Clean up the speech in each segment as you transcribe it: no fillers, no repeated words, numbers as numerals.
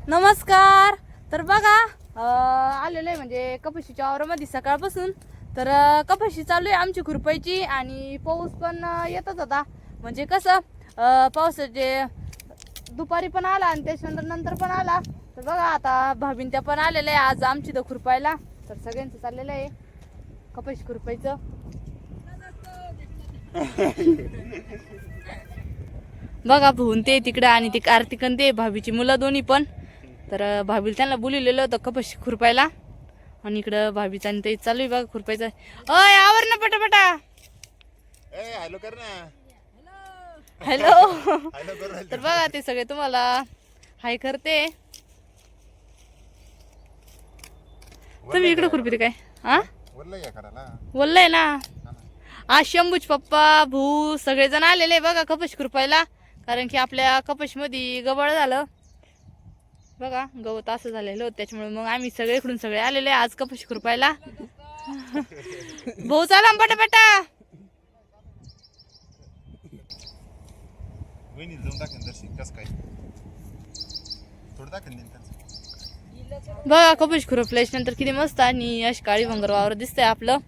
नमस्कार. तर बघा आलेलं आहे म्हणजे कपाशीच्या वावरामध्ये सकाळपासून. तर कपाशी चालू आहे आमची खुरपायची आणि पाऊस पण येतच होता. म्हणजे कसं पावसाचे दुपारी पण आला आणि त्याच्यानंतर नंतर पण आला. तर बघा आता भाभीन त्या पण आलेल्या आहे आज आमची तर खुरपायला. तर सगळ्यांचं चाललेलं आहे कपाशी खुरपायचं. बघा भाऊन ते तिकडं आणि ते कार्तिकन ते भाभीची मुलं दोन्ही पण. तर भाभीला त्यांना बोलवलेलं होतं कपाशी खुरपायला आणि इकडं भाभीचा आणि ते चालू आहे बघा खुरपायचं. अय आवर ना पटापटा. हॅलो कर ना. हॅलो. तर बघा ते सगळे तुम्हाला हाय करते. तुम्ही इकडे खुरपीते काय? हा बोललंय ना. आज शंभूच पप्पा भू सगळेजण आलेले बघा कपाशी खुरपायला. कारण की आपल्या कपाशीमध्ये गबळ झालं बघा, गवत असं झालेलं होतं त्याच्यामुळे मग आम्ही सगळे इकडून सगळे आलेले आज कपाशी खुरपायला. भाऊ चला पटापटा. बघा कपाशी खुरपल्याच्या नंतर किती मस्त आणि अशी काळी भंगर वावर दिसतंय आपलं.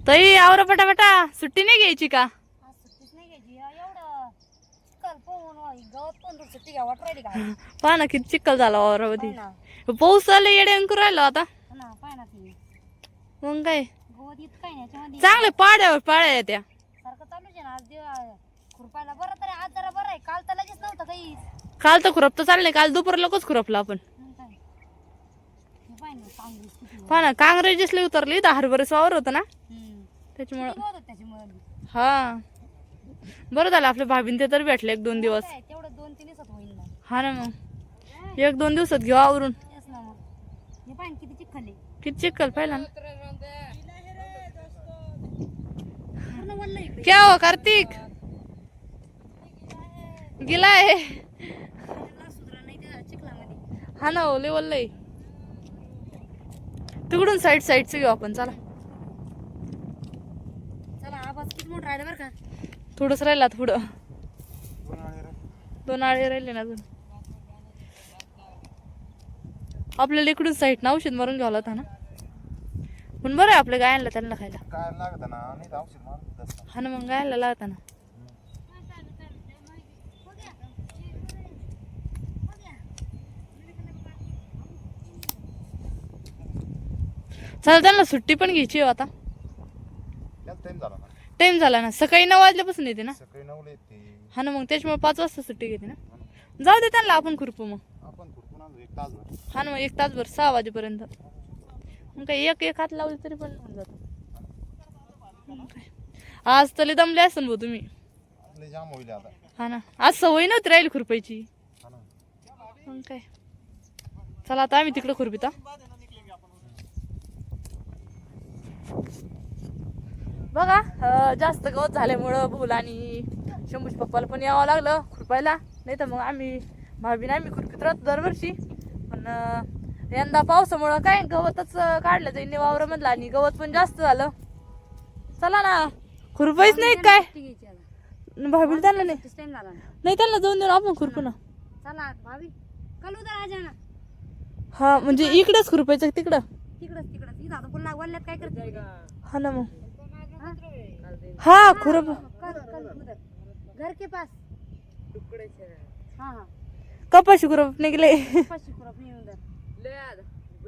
ताई आवरा पटापटा. सुट्टी नाही घ्यायची का? पहा ना किती चिखल झाला वावरामध्ये. पाऊस आला येड्यांकू राहिलो आता. मग काय चांगले पाड्यावर पाड्या येत्या. काल तर खुरपतं चाललंय. काल दुपार लोकच खुरपला आपण. पहा ना काँग्रेस उतरली 10 बरेच वावर होतं ना त्याच्यामुळं. हा बरं झालं आपल्या भाभीन ते तर भेटले 1-2 दिवस. हा ना मग 1-2 दिवसात घेऊ आवरून. किती चिखल पाहिला ना. क्या हो कार्तिक गेला आहे. हा ना ओले वल्लय. तिकडून साईडचं घेऊ आपण. चला थोडंच राहिला थोडं. 2 आळे राहिले ना अजून. आपल्याला इकडून साईड ना औषध मारून घ्यावं लागतं ना. पण बरं आहे आपल्या गायांना त्यांना खायला. हा ना मग गायला लागतं ना. चला त्यांना सुट्टी पण घ्यायची आता. टाइम झाला ना. सकाळी 9 वाजल्यापासून येते ना. हा ना मग त्याच्यामुळे 5 वाजता सुट्टी घेते ना. जाऊ दे त्यांना आपण खुरपू मग. हा ना मग 1 तासभर 6 वाजेपर्यंत. मग काय एक हात लावली तरी पण होऊन जात. आज तरी दमले असेल भाऊ तुम्ही. हा ना आज सवय नव्हती राहिली खुरपायची. मग काय चला आता आम्ही तिकडे खुरपिता. बघा जास्त गवत झाल्यामुळं भूल आणि शंभूच पप्पाला पण यावं लागलं खुरपायला. नाही तर मग आम्ही खुरपीत राहतो दरवर्षी. पण यंदा पावसामुळं काय गवतच काढलं जाईल वावरामधलं आणि गवत पण जास्त झालं. चला ना खुरपायच नाही काय भाभी त्यांना नाही त्यांना जाऊन देऊन आपण खुरपू ना. हा म्हणजे इकडेच खुरपायचं तिकडं. हा ना मग हा खुरप घर के पास कपाशी खुरप निकले.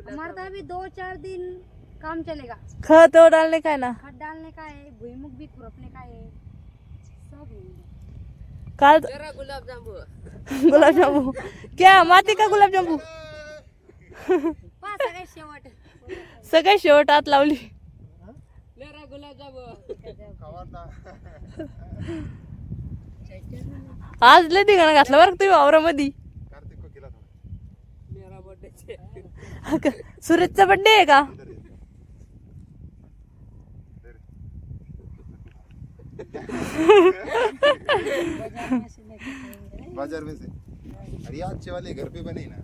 हमारा अभी 2-4 दिन काम चलेगा. खत डालने का है ना. खाद डालने का है, भुईमुग भी खुरपने का है, सब काल गुलाब जामू क्या माती का गुलाब जामू. सगळ्यात शेवट आत लावली. आज लय धिंगाणा घातला बरं तुम्ही वावरामध्ये. सुरेशचा बर्थडे आहे का? बाजार में से अरे आज वाले घर पे बने ना.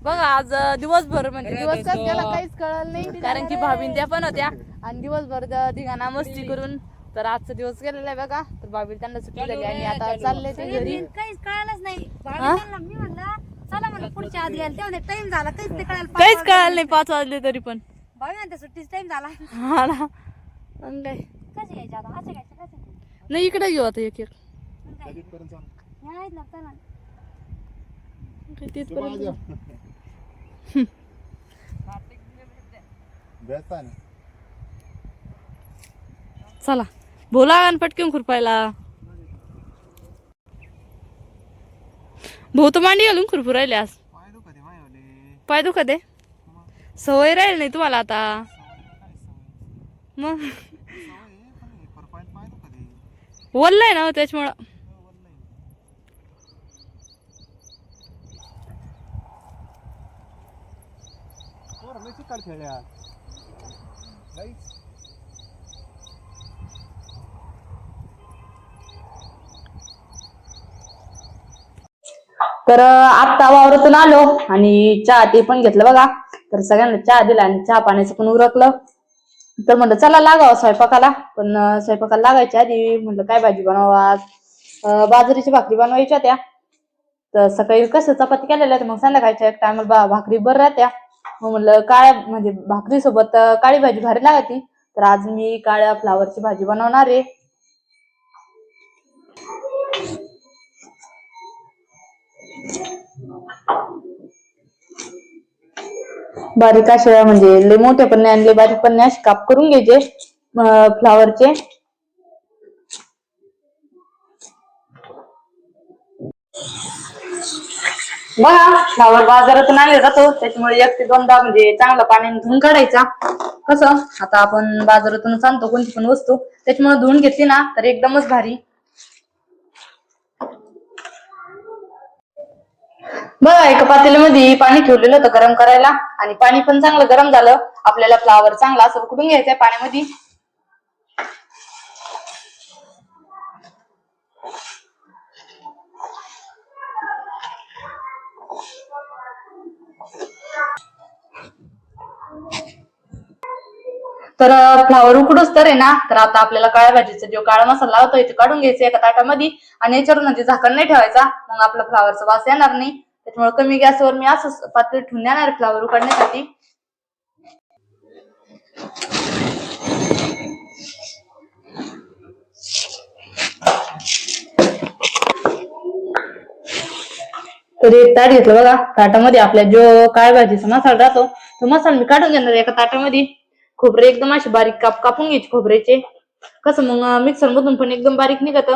बघा आज दिवसभर म्हणजे दिवस कसा गेला काहीच कळलं नाही. कारण की भाभीन त्या पण होत्या आणि दिवसभर धिंगाणा मस्ती करून तर आजचा दिवस गेलेला आहे बघा. तर भाभी त्यांना सुट्टी झाली आणि आता चालले ते घरी. काहीच कळालंच नाही हा? मी म्हणलं चला म्हणलं पुढच्या आत घ्यायला तेव्हा टाइम झाला काहीच नाही कळायला काहीच कळालं नाही 5 वाजले तरी पण. भावी म्हणते सुट्टीच टाइम झाला हा ना. मग काय कसे घ्यायचे आता असे घ्यायचे कसे नाही इकडे घेऊ आता एक एक मग काय तिथपर्यंत चाल. ह्या आहेत ना चला तिथपर्यंत. व्यस्त आहे ना. चला बोला आणि पटकन खुरपायला. भाऊ तर मांडी घालून खुरपू राहिले आज. पाय दुखत आहे. सवय राहील नाही तुम्हाला आता. मग वल्लय ना त्याच्यामुळं. तर आता वावरातून आलो आणि चहा ते पण घेतलं बघा. तर सगळ्यांना चहा दिला आणि चहा पाण्याचं पण उरकलं. तर म्हणलं चला लागावं स्वयंपाकाला. पण स्वयंपाकाला लागायच्या आधी म्हणलं काय भाजी बनवावं आज. बाजरीची भाकरी बनवायच्या होत्या. तर सकाळी कसं चपाती केलेल्या मग संध्याकाळच्या एक टायमाला भाकरी बरं राहत्या. मग म्हणलं काळ्या म्हणजे भाकरी सोबत काळी भाजी भारी लागती. तर आज मी काळ्या फ्लावरची भाजी बनवणार आहे. बारीक अशा म्हणजे लय मोठे पण नाही आणि बारीक पण नाही असे काप करून घ्यायचे फ्लावरचे. बघा फ्लावर बाजारातून आणले जातो त्याच्यामुळे 1 ते 2दा म्हणजे चांगला पाण्याने धुवून काढायचा. कसं आता आपण बाजारातूनच आणतो कोणती पण वस्तू त्याच्यामुळे धुवून घेतली ना तर एकदमच भारी. बघा एका पातेल्यामध्ये पाणी ठेवलेलं होतं गरम करायला आणि पाणी पण चांगलं गरम झालं. आपल्याला फ्लावर चांगला असं उकडून घ्यायचंय पाण्यामध्ये. तर फ्लावर उकडूच तर आहे ना. तर आता आपल्याला काळ्या भाजीचा जो काळा मसाला लावतोय ते काढून घ्यायचा एका ताटामध्ये आणि याच्यावर म्हणजे झाकण नाही ठेवायचा. मग आपला फ्लावरचा वास येणार नाही. त्याच्यामुळे कमी गॅसवर मी असं पातळ ठेवून देणार फ्लावर उकडण्यासाठी. तर एक ताट घेतलं बघा. ताटामध्ये आपल्या जो काळ्या भाजीचा मसाला राहतो तो मसाला मी काढून घेणार एका ताटामध्ये. खोबरे एकदम असे बारीक कापून घ्यायचे खोबऱ्याचे. कसं मग मिक्सर मधून पण एकदम बारीक निघत.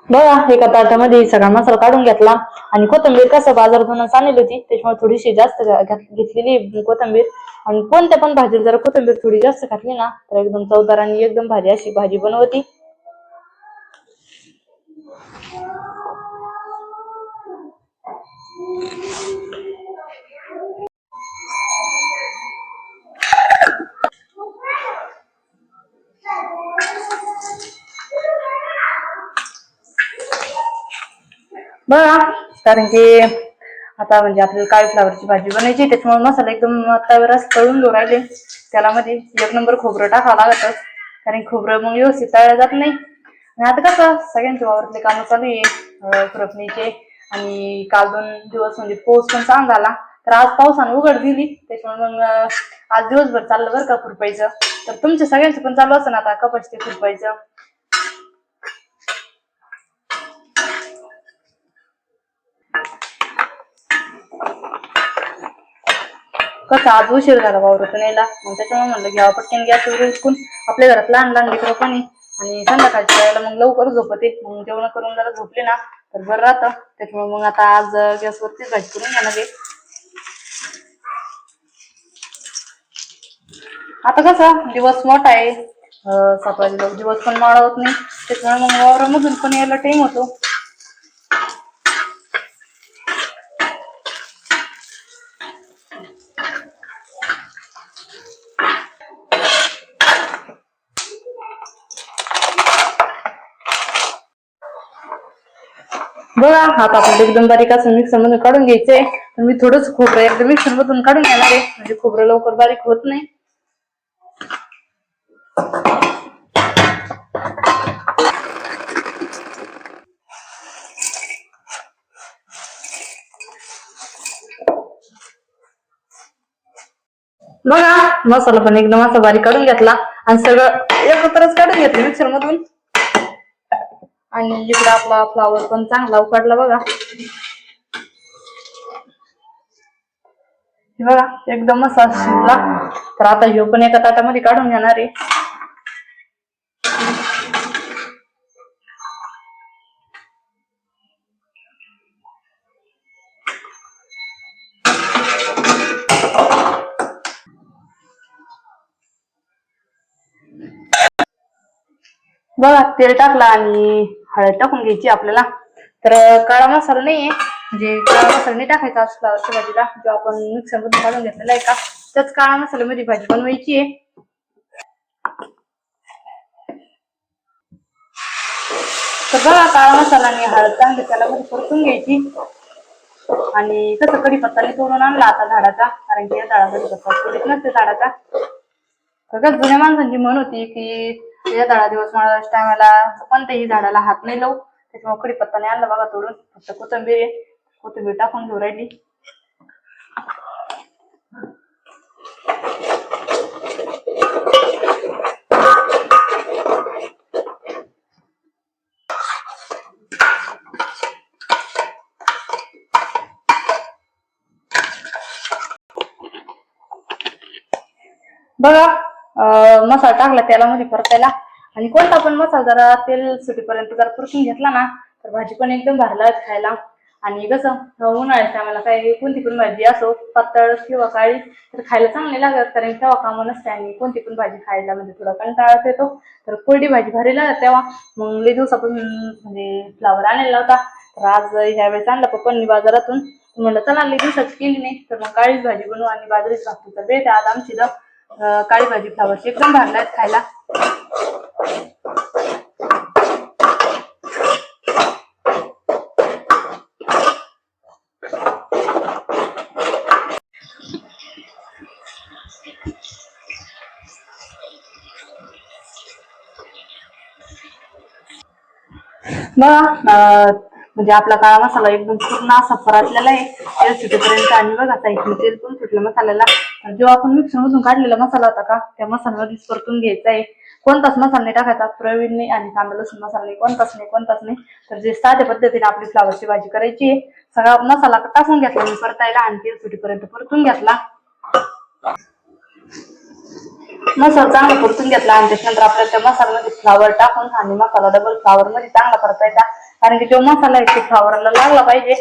बघा एका ताटामध्ये सगळा मसाला काढून घेतला आणि कोथिंबीर कसं बाजारातूनच आणली होती त्याच्यामुळे थोडीशी जास्त घेतलेली कोथिंबीर. आणि कोणत्या पण भाजीला जर कोथिंबीर थोडी जास्त घातली ना तर एकदम चवदार आणि एकदम भारी अशी भाजी बनवती. बघा कारण की आता म्हणजे आपल्याला काळी फ्लावरची भाजी बनायची त्याच्यामुळे मसाला एकदम तव्यावर तळून घेऊन राहिले. त्याला मध्ये 1 नंबर खोबरं टाकावं लागतं कारण खोबरं मग व्यवस्थित तळलं जात नाही. आणि आता कसं सगळ्यांच्या वावरातले कामं चालू आहे खुरपणीचे आणि काल 2 दिवस म्हणजे पाऊस पण चांगला झाला. तर आज पावसाने उघड दिली, त्याच्यामुळे मग आज दिवसभर चाललं बरं का खुरपायचं. तर तुमच्या सगळ्यांचं पण चालू असं ना आता कपाशी खुरपायचं. कसं आज उशीर झाला वावरतून यायला, मग त्याच्यामुळे म्हणलं घ्यावं पटकन गॅसवर उचकून. आपल्या घरात लहान लहान लेकरं पण आहे आणि संध्याकाळच्या वेळेला मग लवकर झोपते, मग जेवण करून जरा झोपले ना तर बरं राहतं. त्याच्यामुळे मग आता आज गॅसवरतीच भाजी करून घेणार आहे. आता कसं दिवस मोठा आहे, 7 वाजेला दिवस पण माळवत नाही, त्याच्यामुळे मग वावरामधून पण यायला टाइम होतो. बघा आता आपल्याला एकदम बारीक असं मिक्सर मधून काढून घ्यायचंय. तर मी थोडंच खोबरं एकदम मिक्सर मधून काढून घेणार आहे, म्हणजे खोबरं लवकर बारीक होत नाही. बघा मसाला पण एकदम असा बारीक काढून घेतला आणि सगळं एकत्रच काढून घेतलं मिक्सर मधून. आणि इकडे आपला फ्लावर पण चांगला उकडला बघा. बघा एकदम असा शिजला. तर आता ह्यो पण एका ताटामध्ये काढून घेणार आहे. बघा तेल टाकला आणि हळद टाकून घ्यायची आपल्याला. तर काळा मसाला नाहीये, म्हणजे काळा मसाला नाही टाकायचा फ्लावरच्या भाजीला. जो आपण मिक्सर मधून काढून घेतलेला आहे का, त्याच काळा मसाल्यामध्ये भाजी बनवायची आहे. तर बघा काळा मसाला आणि हळद चांगली त्याला मध्ये परतून घ्यायची. आणि कसं कढीपत्ता तोडून आणला आता झाडाचा, कारण की या झाडाचा कढीपत्ता तोडीत नसते झाडाचा. सगळ्यात जुन्या माणसांची म्हण होती की या झाडा दिवस माळाच्या टायमाला कोणत्याही झाडाला हात नाही लावू. त्याच्यामुळे कढीपत्ताने आणला बघा तोडून. फक्त कोथिंबीर टाकून घेऊ राहिली. बघा मसाला टाकला तेलामध्ये परतायला. आणि कोणता पण मसाला जरा तेल सुटीपर्यंत जरा परतून घेतला ना तर भाजी पण एकदम भारी लागते खायला. आणि कसं उन्हाळ्याच्या आम्हाला काही कोणती पण भाजी असो पातळ किंवा काळी तर खायला चांगली लागत, कारण तेव्हा कामं नसते आणि कोणती पण भाजी खायला म्हणजे थोडा कंटाळा येतो. तर कोरडी भाजी भारी लागत तेव्हा. मग लई दिवसापासून म्हणजे फ्लावर आणलेला होता, तर आज ह्या वेळेस आणला पप्पांनी बाजारातून. म्हणलं चला लई दिवसाची केली नाही तर मग काळीच भाजी बनवू आणि बाजरीच भाकरी. तर बेट आज आमची काळी भाजी फ्लावरची एकदम भारी लागत खायला. बघा म्हणजे आपला काळा मसाला एकदम पूर्ण असा परतलेला आहे तेल सुटेपर्यंत. आणि बघा साईडने तेल पण सुटलं मसाल्याला. जेव्हा आपण मिक्सर मधून काढलेला मसाला होता का त्या मसाल्यामध्येच परतून घ्यायचा आहे. कोणताच मसाला नाही टाकायचा, प्रवीण नाही आणि कांदा लसूण मसाला नाही, कोणताच नाही. तर जे साध्या पद्धतीने आपली फ्लावरची भाजी करायची आहे, सगळा मसाला टाकून घेतला मी परतायला आणि तेल सुटीपर्यंत परतून घेतला. मसाला चांगला परतून घेतला आणि त्याच्यानंतर आपल्याला त्या मसाल्यामध्ये फ्लावर टाकून आणि मसाला डबल फ्लावर मध्ये चांगला परतायचा, कारण की जो मसाला आहे तो फ्लावरला लागला पाहिजे.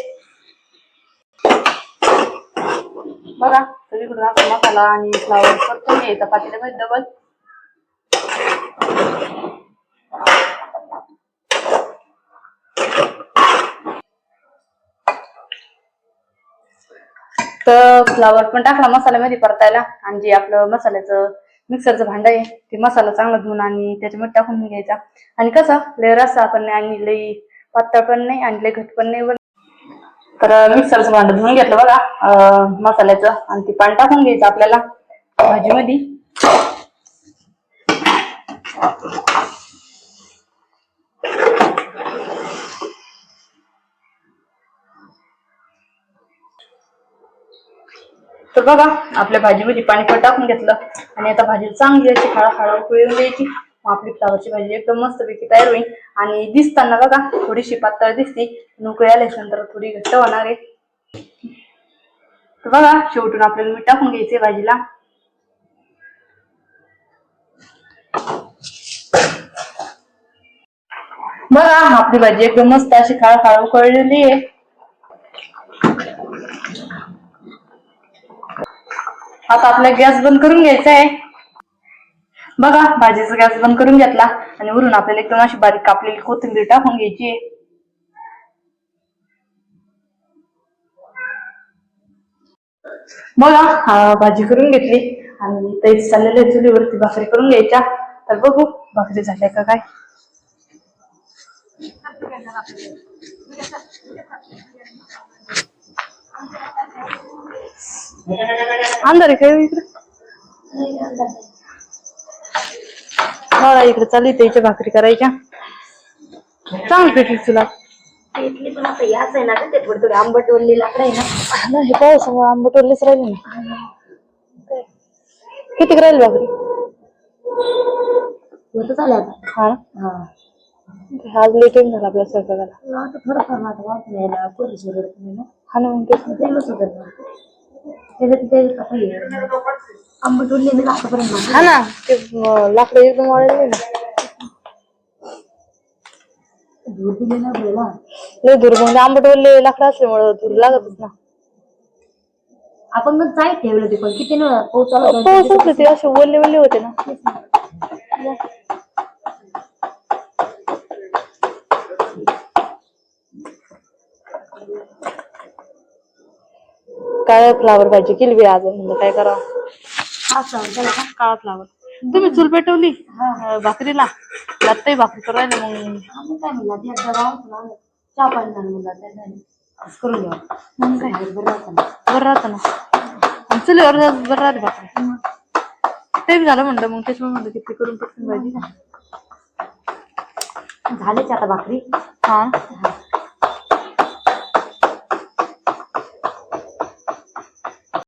बघा सगळीकडून असा मसाला आणि फ्लावर परतून घ्यायचा पातेल्यामध्ये डबल. तर फ्लावर पण टाकला मसाल्यामध्ये परतायला. आणि जे आपलं मसाल्याचं मिक्सरचं भांड आहे ते मसाला चांगला धुवून आणि त्याच्यामध्ये टाकून घ्यायचा. आणि कसं लय रस्सा पण नाही आणि लई पातळ पण नाही आणि लई घट पण नाही. तर मिक्सरचं भांड धुवून घेतलं बघा मसाल्याचं, आणि ते पाणी टाकून घ्यायचं आपल्याला भाजीमध्ये. तर बघा आपल्या भाजीमध्ये पाणी पण टाकून घेतलं आणि आता भाजी चांगली अशी हळूहळू उकळून द्यायची. मग आपली फ्लावरची भाजी एकदम मस्तपैकी तयार होईल. आणि दिसताना बघा थोडीशी पातळ दिसते, उकळी आल्यानंतर थोडी घट्ट होणार आहे. तर बघा शेवटून आपल्याला मीठ टाकून घ्यायचे भाजीला. बघा आपली भाजी एकदम मस्त अशी खळखळ उकळलेली आहे. आता आपला गॅस बंद करून घ्यायचा आहे. बघा भाजीचा गॅस बंद करून घेतला आणि वरून आपल्याला एकदम अशी बारीक कापलेली कोथिंबीर टाकून घ्यायची आहे. बघा भाजी करून घेतली आणि तेच चाललेल्या चुलीवरती भाकरी करून घ्यायच्या. तर बघू भाकरी झाल्या का काय. अंधार आहे काय इकडे. बघा इकडे चालू त्याच्या भाकरी करायच्या. चांगली पेटली तुला इडली पण आता याच आहे ना ते थोडी थोडी आंबट वल्ली लाकडं आहे ना. हे पाऊस आंबट वरलीच राहिली ना. किती राहील भाकरी होत झालं आता. हा आज लेट झाला आपल्या स्वयंपाकाला. आता थोडंफार माझं वाटून यायला पोलीस वगैरे नाही ना. हा ना मग तेच तेलच होतं ना. त्याच्यात आंबट वल्ली आतापर्यंत. हा ना ते लाकडं एकदम वाळले ना. दूर दिले ना बोला. लय दूर म्हणजे आंबट वल्ले लाकडं असल्यामुळं दूर लागतच ना. आपण मग साईड ठेवलं ते पण किती ना पाऊस चालू पाऊस होते ते असे ओले ओले होते ना. काळ्या फ्लावर भाजी केली बी आज म्हणलं काय करावं. काळा फ्लावर तुम्ही चूल पेटवली भाकरीला लागतंय भाकरी करायला. मग काय म्हणलं एकदा चहा पाणी झालं म्हणलं असं करून घ्या. मग काय बरं राहतं ना चुलीवर बरं राहते भाकरी. ते बी झालं म्हणलं मग त्याच्यामुळे म्हणलं किती करून पटकन भाजी झालीच आता भाकरी. हा